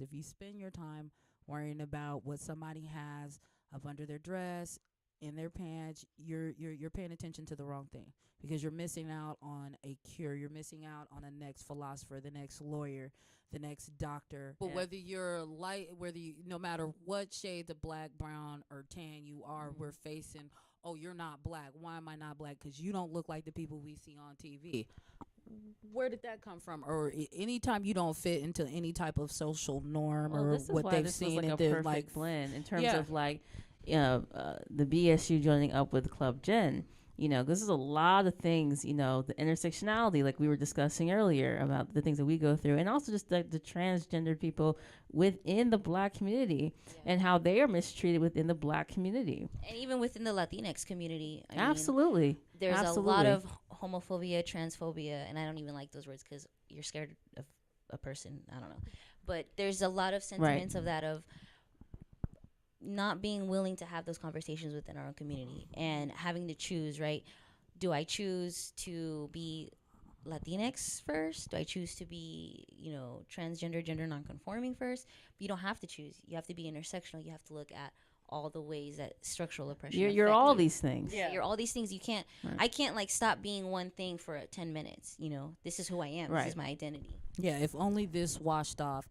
If you spend your time worrying about what somebody has up under their dress, in their pants, you're paying attention to the wrong thing, because you're missing out on a cure. You're missing out on the next philosopher, the next lawyer, the next doctor. But whether you're light, no matter what shade of black, brown, or tan you are, we're facing, oh, you're not black. Why am I not black? Because you don't look like the people we see on TV. Where did that come from? Or anytime you don't fit into any type of social norm, well, or this is what why they've this was seen like in a the perfect blend in terms Yeah. of like the BSU joining up with Club Gen. You know, this is a lot of things, you know, the intersectionality, like we were discussing earlier about the things that we go through, and also just the transgender people within the black community and how they are mistreated within the black community. And even within the Latinx community. I mean, Absolutely. there's a Absolutely. lot of homophobia, transphobia, and I don't even like those words because you're scared of a person. I don't know. But there's a lot of sentiments of that, of not being willing to have those conversations within our own community and having to choose, right? Do I choose to be Latinx first? Do I choose to be, you know, transgender, gender nonconforming first? But you don't have to choose. You have to be intersectional. You have to look at all the ways that structural oppression You're affect all you. these things. Yeah, you're all these things. You can't. Right. I can't like stop being one thing for 10 minutes. You know, this is who I am. Right. This is my identity. Yeah, if only this washed off.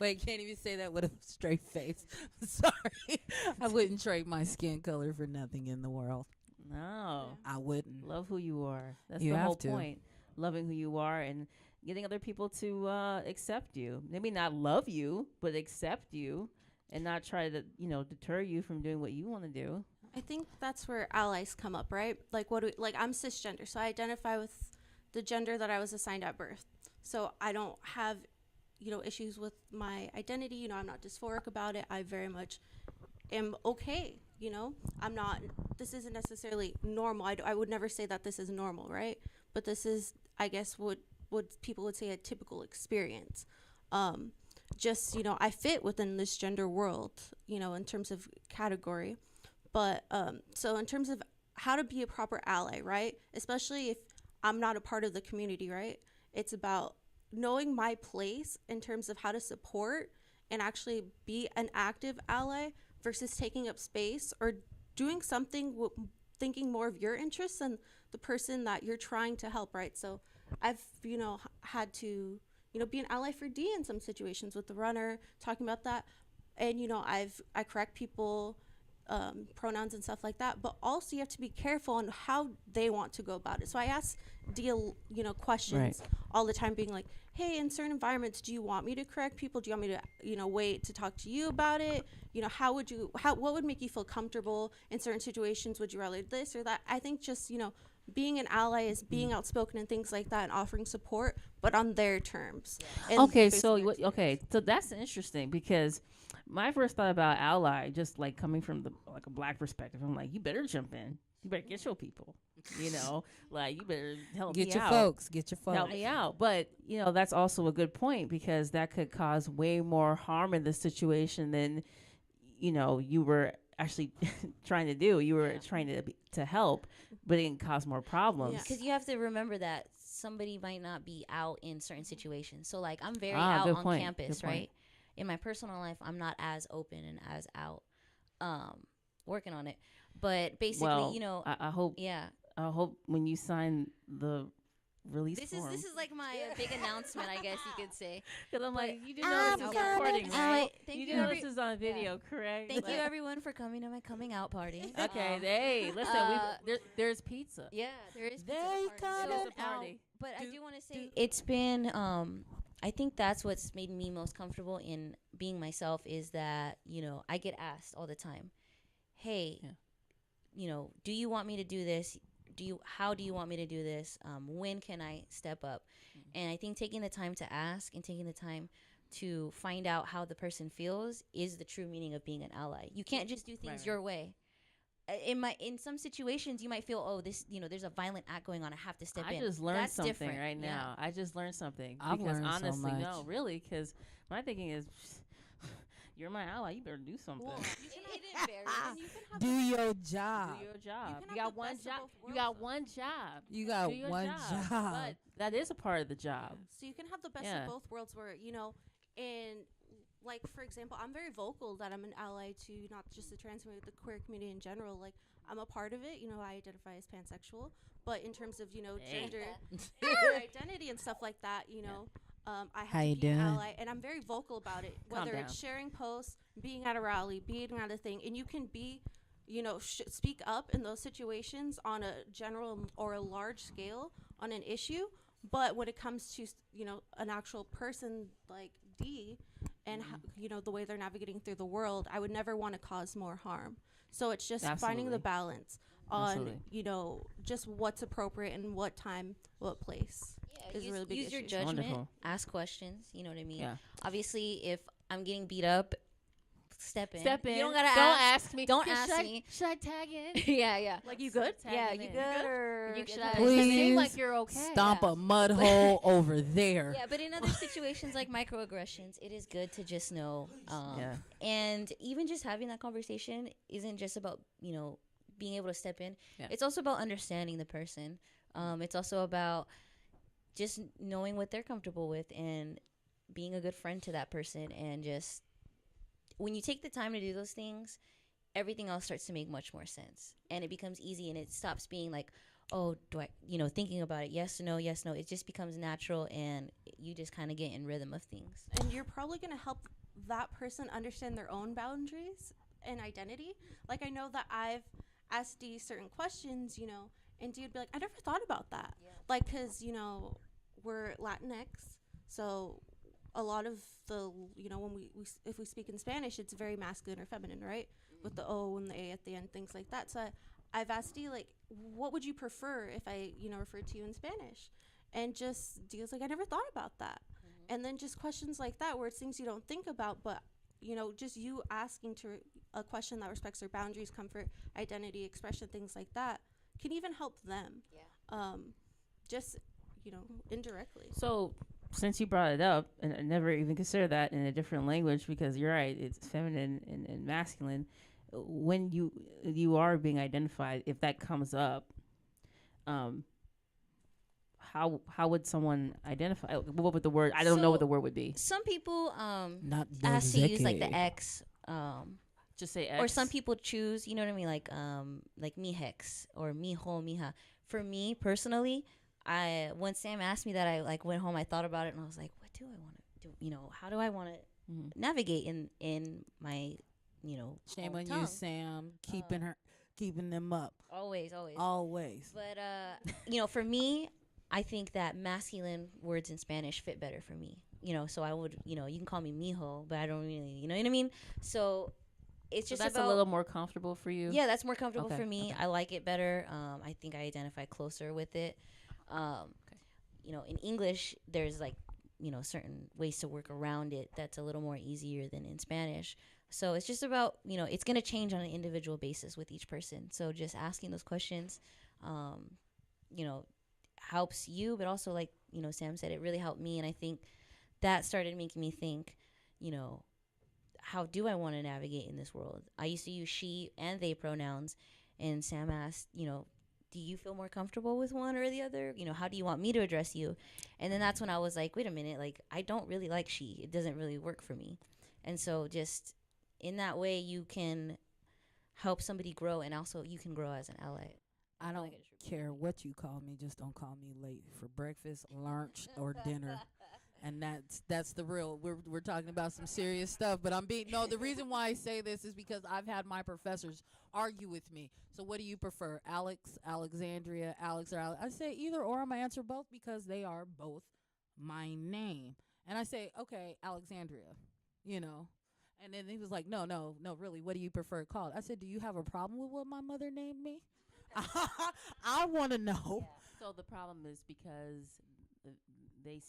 Wait, can't even say that with a straight face. Sorry. I wouldn't trade my skin color for nothing in the world. No. I wouldn't. Love who you are. That's You the have whole to. point. Loving who you are and getting other people to accept you. Maybe not love you, but accept you and not try to, you know, deter you from doing what you want to do. I think that's where allies come up, right? Like like I'm cisgender, so I identify with the gender that I was assigned at birth. So I don't have, you know, issues with my identity. You know, I'm not dysphoric about it. I very much am okay. You know, I'm not. This isn't necessarily normal. I would never say that this is normal, right? But this is, I guess, what people would say a typical experience. Just, you know, I fit within this gender world, you know, in terms of category. But so in terms of how to be a proper ally, right? Especially if I'm not a part of the community, right? It's about knowing my place in terms of how to support and actually be an active ally versus taking up space or doing something thinking more of your interests than the person that you're trying to help, right? So I've, you know, had to, you know, be an ally for D in some situations with the runner, talking about that. And, you know, I correct people, pronouns and stuff like that, but also you have to be careful on how they want to go about it. So I ask you know, questions all the time, being like, hey, in certain environments, do you want me to correct people? Do you want me to, you know, wait to talk to you about it? You know, what would make you feel comfortable in certain situations? Would you rather this or that? I think just, you know, being an ally is being outspoken and things like that and offering support, but on their terms. And Okay, based so on their experience. so that's interesting because my first thought about ally, just like coming from like a black perspective, I'm like, you better jump in, you better get your people, you know, like you better help Get me your out. folks. Get your folks. Help me out. But, you know, that's also a good point because that could cause way more harm in the situation than, you know, you were actually trying to do. You were trying to help, but it can cause more problems. Because you have to remember that somebody might not be out in certain situations. So, like, I'm very Ah, out good on point, campus, good point. right? In my personal life, I'm not as open and as out, working on it. But basically, Well, you know, I hope yeah. I hope when you sign the release This form. is like my big announcement, I guess you could say. Because I'm but like, you do know this is yeah. recording, right? Thank You you, do know every- this is on video, correct? Thank you, Like- everyone, for coming to my coming out party. Okay, Um, hey, listen, there's pizza. Yeah, there is. They pizza come party. It is a and party. But I do want to say it's been. I think that's what's made me most comfortable in being myself is that, you know, I get asked all the time, "Hey, Yeah. you know, do you want me to do this? How do you want me to do this? When can I step up?" And I think taking the time to ask and taking the time to find out how the person feels is the true meaning of being an ally. You can't just do things Right. your way. In some situations you might feel, oh, this, you know, there's a violent act going on, I have to step in. I just learned That's something different. right Yeah. now. I just learned something. I've because learned so honestly, much. no, really, because my thinking is, you're my ally. You better do something. Well, Do your job. Do your job. can You have got the one best of job. both You worlds, got though. one job. You got Do your one job. But that is a part of the job. So you can have the best Yeah. of both worlds where, you know, in like, for example, I'm very vocal that I'm an ally to not just the trans community, the queer community in general. Like, I'm a part of it. You know, I identify as pansexual, but in terms of, you know, Dang. gender identity and stuff like that, you know, I How have you to be an doing? ally, and I'm very vocal about it. Calm Whether it's down. sharing posts, being at a rally, being at a thing, and you can be, you know, speak up in those situations on a general or a large scale on an issue. But when it comes to, you know, an actual person like D, and you know, the way they're navigating through the world, I would never want to cause more harm. So it's just finding the Absolutely. balance on, Absolutely. you know, just what's appropriate and what time, what place. Yeah, Is a really big use your issue. judgment. Wonderful. Ask questions. You know what I mean? Yeah. Obviously, if I'm getting beat up, step in. Step in. You don't gotta Don't ask. ask me. Don't Yeah, ask should me. Should I tag in? Yeah, yeah. Like, you good? Yeah, you good or You should should I? Please. seem like you're okay. Stomp Yeah. a mud hole over there. Yeah, but in other situations like microaggressions, it is good to just know. Yeah. And even just having that conversation isn't just about, you know, being able to step in. Yeah. It's also about understanding the person. It's also about just knowing what they're comfortable with and being a good friend to that person. And just when you take the time to do those things, everything else starts to make much more sense. And it becomes easy, and it stops being like, oh, do I, you know, thinking about it, yes, no, yes, no. It just becomes natural, and you just kind of get in rhythm of things. And you're probably going to help that person understand their own boundaries and identity. Like, I know that I've asked D certain questions, you know, and D would be like, I never thought about that. Yeah. Like, because, you know, we're Latinx, so a lot of the, you know, when if we speak in Spanish, it's very masculine or feminine, right? With the O and the A at the end, things like that. So I've asked D, like, what would you prefer if I, you know, referred to you in Spanish? And just D was like, I never thought about that. And then just questions like that, where it's things you don't think about, but, you know, just you asking to a question that respects their boundaries, comfort, identity, expression, things like that, can even help them. Yeah. Just, you know, indirectly. So, since you brought it up, and I never even considered that in a different language, because you're right, it's feminine and masculine. When you are being identified, if that comes up, how would someone identify? What would the word? I don't know So, what the word would be. Some people Not ask to use like Zeke. the X, Just say X. or some people choose, you know what I mean, like mi hex or mi ho mija. For me personally, when Sam asked me that, I like went home, I thought about it, and I was like, what do I want to do? You know, how do I want to navigate in my, you know, Shame own on tongue? you, Sam. Keeping them up. Always. Always. But you know, for me, I think that masculine words in Spanish fit better for me. You know, so I would, you know, you can call me mijo, but I don't really, you know what I mean? So it's So just that's about, a little more comfortable for you. yeah, that's more comfortable Okay, for me. okay. I like it better. I think I identify closer with it. You know, in English, there's like, you know, certain ways to work around it that's a little more easier than in Spanish. So it's just about, you know, it's going to change on an individual basis with each person. So just asking those questions, you know, helps you, but also, like, you know, Sam said, it really helped me. And I think that started making me think, you know, how do I want to navigate in this world? I used to use she and they pronouns, and Sam asked, you know, do you feel more comfortable with one or the other? You know, how do you want me to address you? And then that's when I was like, wait a minute, like, I don't really like she. It doesn't really work for me. And so just in that way, you can help somebody grow, and also you can grow as an ally. I don't care what you call me. Just don't call me late for breakfast, lunch, or dinner. And that's the real. We're talking about some serious stuff. But the reason why I say this is because I've had my professors argue with me. So what do you prefer, Alex, Alexandria, Alex, or Alex? I say either or. I'm gonna answer both because they are both my name. And I say, okay, Alexandria, you know. And then he was like, no, really, what do you prefer called? I said, do you have a problem with what my mother named me? I want to know. So the problem is because they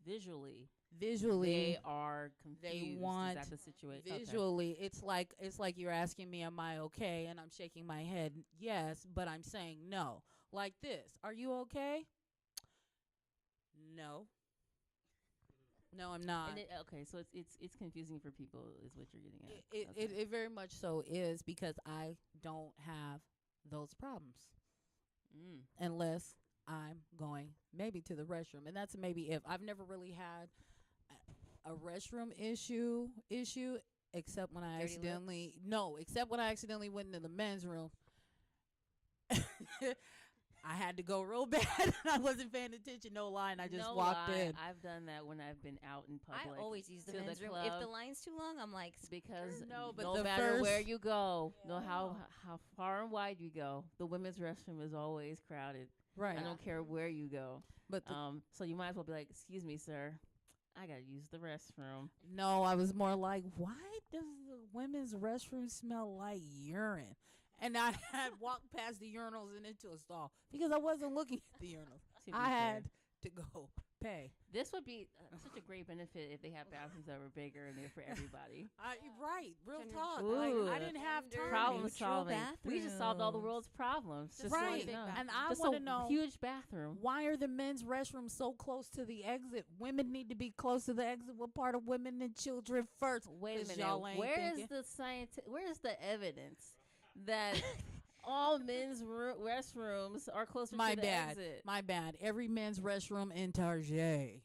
visually they are confused. They want is that the situation? visually. It's like you're asking me, am I okay? And I'm shaking my head, yes, but I'm saying no. Like this, are you okay? No. No, I'm not. And okay, so it's confusing for people, is what you're getting at. It very much so is, because I don't have those problems unless I'm going maybe to the restroom, and that's maybe if I've never really had a restroom issue, except when I Dirty accidentally except when I accidentally went into the men's room. I had to go real bad and I wasn't paying attention, no lie, and I just No walked lie, in. I've done that when I've been out in I public. always use the to men's room. club, If the line's too long, I'm like, because No, but no the matter first- where you go, no how far and wide you go, the women's restroom is always crowded. Right. I don't care where you go. But the, So you might as well be like, "Excuse me, sir, I gotta use the restroom." no, I was more like, why does the women's restroom smell like urine? And I had walked past the urinals and into a stall because I wasn't looking at the urinals. To be I fair. had to go pay. This would be such a great benefit if they had bathrooms that were bigger and they're for everybody. Right, real Gender talk. Ooh. Like, I didn't have Gender time. Problem neutral solving. We just solved all the bathrooms. world's problems. Just Right, like, no. and I Just want to a know huge bathroom. why are the men's restrooms so close to the exit? Women need to be close to the exit. What part of women and children first? Wait a 'Cause minute. y'all ain't Where is thinking. the where is the evidence that all men's restrooms are closer My to the bad. exit? My bad. Every men's restroom in Target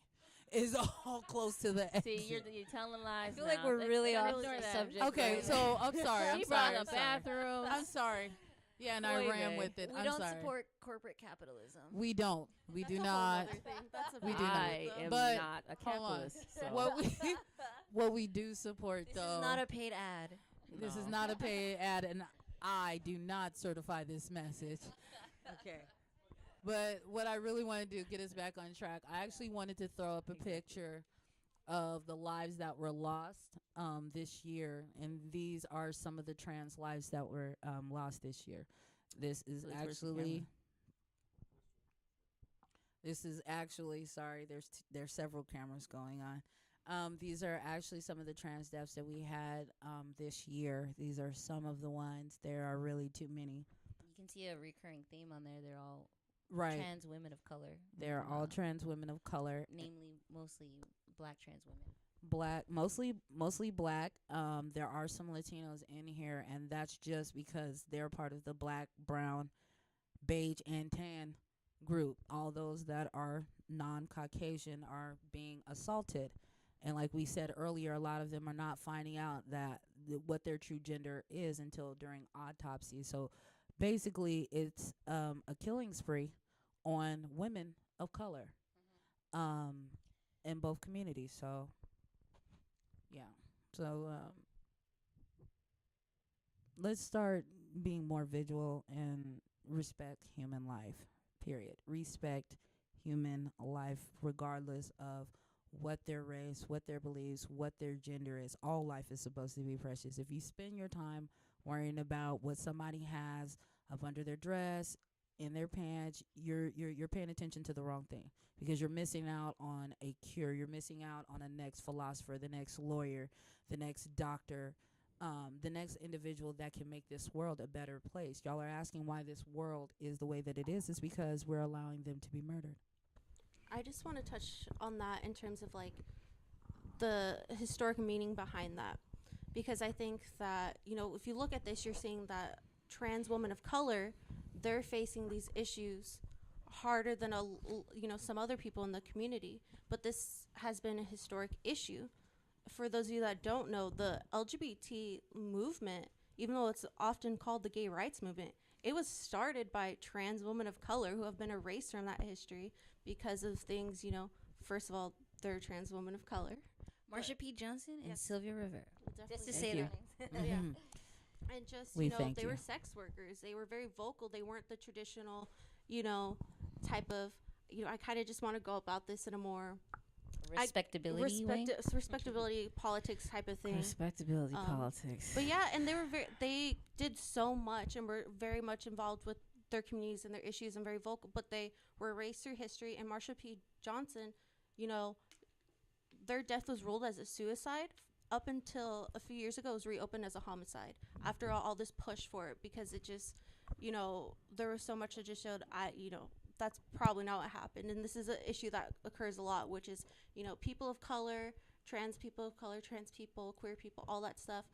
is all close to the exit. See, you're telling lies. I feel like now. we're really Gotta off ignore the that. subject. Okay, right so now. I'm sorry. She I'm brought sorry. up I'm sorry. bathrooms. I'm sorry. Yeah, and I Oy ran vey. with it. We I'm don't sorry. support corporate capitalism. We don't. We That's do a whole not. nother thing. That's a We do bad not. I thing. am But, not a hold on. capitalist. So. What we do support This though. is not a paid ad. This is No. not a paid ad, and I do not certify this message. Okay. But what I really want to do, get us back on track, I actually wanted to throw up a picture of the lives that were lost this year. And these are some of the trans lives that were lost this year. This is Really towards the actually... camera. This is actually... Sorry, there's several cameras going on. These are actually some of the trans deaths that we had this year. These are some of the ones. There are really too many. You can see a recurring theme on there. They're all Right. trans women of color. They're all trans women of color. Namely, mostly black trans women. Black, mostly black. There are some Latinos in here, and that's just because they're part of the black, brown, beige, and tan group. All those that are non-Caucasian are being assaulted. And like we said earlier, a lot of them are not finding out that what their true gender is until during autopsy. So basically, it's a killing spree on women of color in both communities. So, yeah. So let's start being more vigilant and respect human life, period. Respect human life regardless of what their race, what their beliefs, what their gender is. All life is supposed to be precious. If you spend your time worrying about what somebody has up under their dress, in their pants, you're paying attention to the wrong thing, because you're missing out on a cure. You're missing out on the next philosopher, the next lawyer, the next doctor, the next individual that can make this world a better place. Y'all are asking why this world is the way that it is. It's because we're allowing them to be murdered. I just want to touch on that in terms of like the historic meaning behind that, because I think that, you know, if you look at this, you're seeing that trans women of color, they're facing these issues harder than some other people in the community. But this has been a historic issue. For those of you that don't know, the LGBT movement, even though it's often called the gay rights movement, it was started by trans women of color who have been erased from that history because of things, you know, first of all, they're trans women of color. Marsha P. Johnson and Yes. Sylvia Rivera. Definitely. Just to Thank say you. their names. Yeah. Mhm. And just, We you know, thank they you. were sex workers. They were very vocal. They weren't the traditional, you know, type of, you know, I kind of just want to go about this in a more Respectability way. respectability politics type of thing. Respectability politics. But yeah, and they did so much and were very much involved with their communities and their issues and very vocal, but they were erased through history. And Marsha P. Johnson, you know, their death was ruled as a suicide up until a few years ago. It was reopened as a homicide after all this push for it, because it just, you know, there was so much that just showed, that's probably not what happened. And this is an issue that occurs a lot, which is, you know, people of color, trans people, queer people, all that stuff,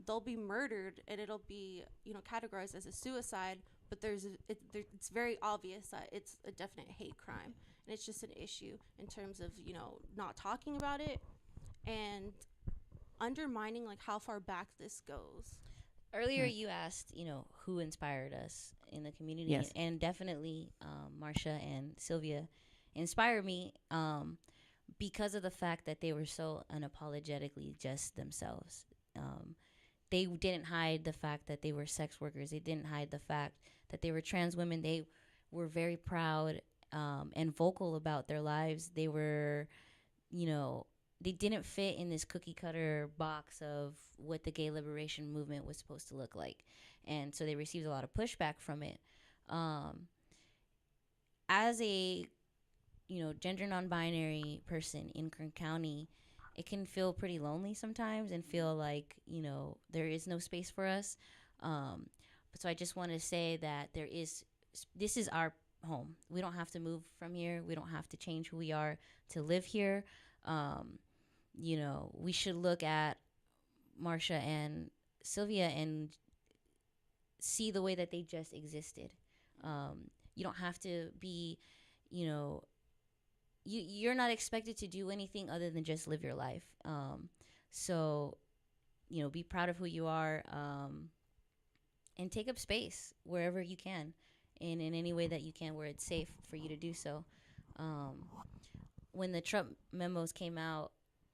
they'll be murdered and it'll be, you know, categorized as a suicide, but it's very obvious that it's a definite hate crime. And it's just an issue in terms of, you know, not talking about it. and undermining like how far back this goes. Earlier, Right. you asked, who inspired us in the community, Yes. and definitely Marcia and Sylvia inspired me because of the fact that they were so unapologetically just themselves. They didn't hide the fact that they were sex workers. They didn't hide the fact that they were trans women. They were very proud and vocal about their lives. They were, you know, they didn't fit in this cookie cutter box of what the gay liberation movement was supposed to look like. And so they received a lot of pushback from it. Um, as a, gender non-binary person in Kern County, it can feel pretty lonely sometimes and feel like, there is no space for us. But so I just want to say that this is our home. We don't have to move from here. We don't have to change who we are to live here. Um, we should look at Marcia and Sylvia and see the way that they just existed. You don't have to be, you know, you're not expected to do anything other than just live your life. So, be proud of who you are, and take up space wherever you can, and in any way that you can where it's safe for you to do so. When the Trump memos came out,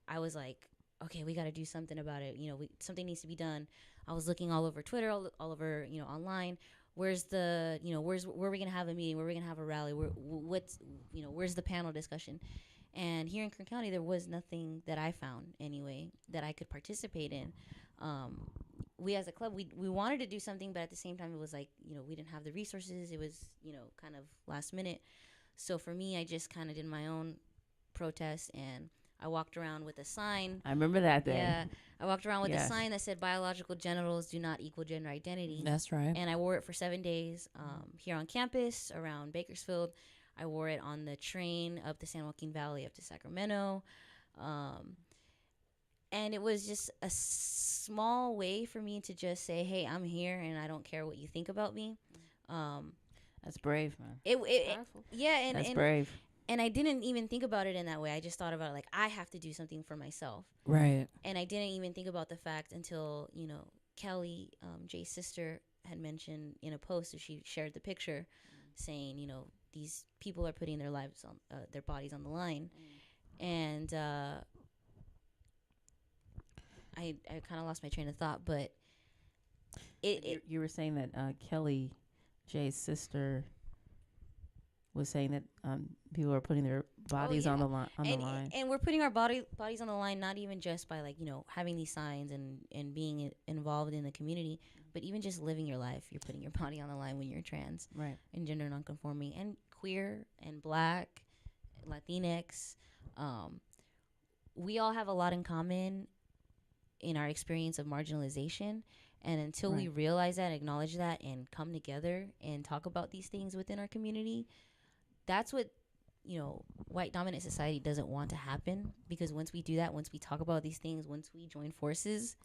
I was like, okay, we got to do something about it. Something needs to be done. I was looking all over Twitter, all over, online. Where's where are we gonna have a meeting? Where are we gonna have a rally? Where's the panel discussion? And here in Kern County, there was nothing that I found anyway that I could participate in. We as a club, we wanted to do something, but at the same time, it was like, we didn't have the resources. It was, kind of last minute. So for me, I just kind of did my own protest, and I walked around with a sign. I remember that day. Yeah, I walked around with a Yes. sign that said biological genitals do not equal gender identity. That's right. And I wore it for 7 days here on campus around Bakersfield. I wore it on the train up the San Joaquin Valley up to Sacramento. And it was just a small way for me to just say, hey, I'm here and I don't care what you think about me. That's brave, man. Yeah, and That's brave. and I didn't even think about it in that way. I just thought about it like I have to do something for myself. Right. And I didn't even think about the fact until, Kelly, Jay's sister, had mentioned in a post, that she shared the picture saying, these people are putting their lives on, their bodies on the line. And I kind of lost my train of thought, but You were saying that Kelly, Jay's sister, was saying that people are putting their bodies yeah. on the line. And we're putting our bodies on the line, not even just by having these signs and being involved in the community, but even just living your life. You're putting your body on the line when you're trans, Right. and gender nonconforming and queer and Black, Latinx. We all have a lot in common in our experience of marginalization. And until we Right. realize that, acknowledge that, and come together and talk about these things within our community, that's what white dominant society doesn't want to happen. Because once we do that, once we talk about these things, once we join forces,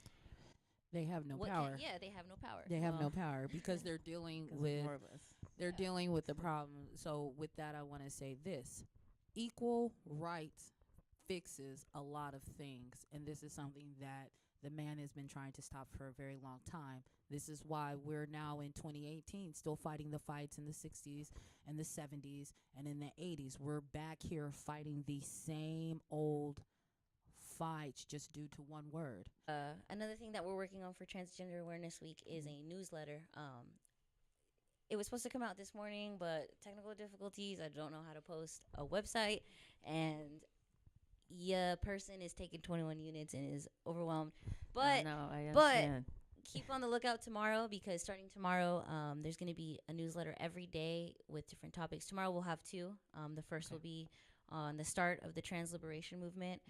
They have no power. they have no power. They have no power because they're dealing with More of us. dealing with the problem. So with that, I want to say this: equal rights fixes a lot of things, and this is something that the man has been trying to stop for a very long time. This is why we're now in 2018 still fighting the fights in the 60s and the 70s and in the 80s. We're back here fighting the same old fights just due to one word. Another thing that we're working on for Transgender Awareness Week is a newsletter. It was supposed to come out this morning, but technical difficulties. I don't know how to post a website, and person is taking 21 units and is overwhelmed. But no, I but understand. keep on the lookout tomorrow, because starting tomorrow, there's going to be a newsletter every day with different topics. Tomorrow we'll have two. The first will be on the start of the trans liberation movement,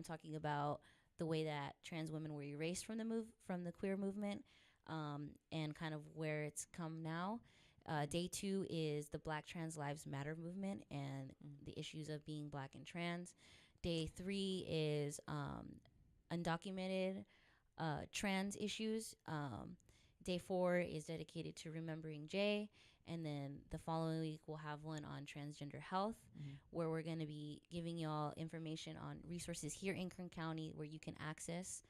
talking about the way that trans women were erased from the queer movement, and kind of where it's come now. Day 2 is the Black Trans Lives Matter movement and the issues of being Black and trans. Day 3 is undocumented trans issues. Day 4 is dedicated to remembering Jay. And then the following week, we'll have one on transgender health, where we're going to be giving y'all information on resources here in Kern County where you can access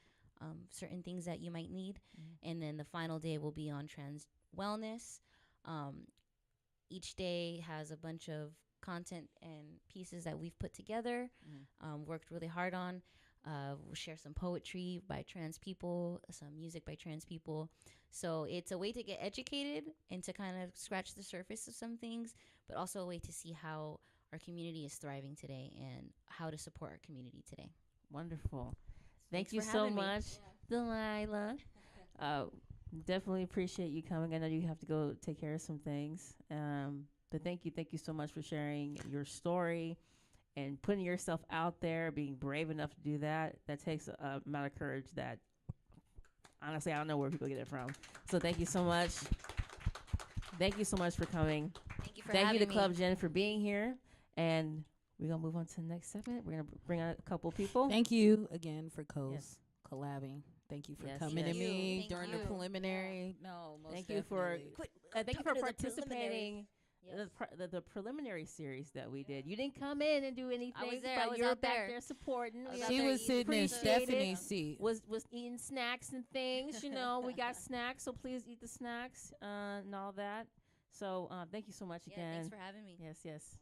certain things that you might need. And then the final day will be on trans wellness. Each day has a bunch of content and pieces that we've put together, worked really hard on. We'll share some poetry by trans people, some music by trans people. So it's a way to get educated and to kind of scratch the surface of some things, but also a way to see how our community is thriving today and how to support our community today. Wonderful. Thank you so much, Delilah. Definitely appreciate you coming. I know you have to go take care of some things. But thank you so much for sharing your story and putting yourself out there, being brave enough to do that. That takes a amount of courage that, honestly, I don't know where people get it from. So thank you so much. Thank you so much for coming. Thank you for Thank having you to me. Club Jen for being here. And we're going to move on to the next segment. We're going to bring out a couple people. Thank you again for Yes. collabing. Thank you for Yes, coming yes. to me Thank during you. the preliminary. No, most Thank you for definitely. thank you for participating. The preliminary series that we did. You didn't come in and do anything, I was there. but I was you were out back there. there supporting. I was We out She there was eating sitting in pizza. Stephanie's seat. was eating snacks and things. You know, we got snacks, so please eat the snacks and all that. So thank you so much Yeah, again. thanks for having me. Yes.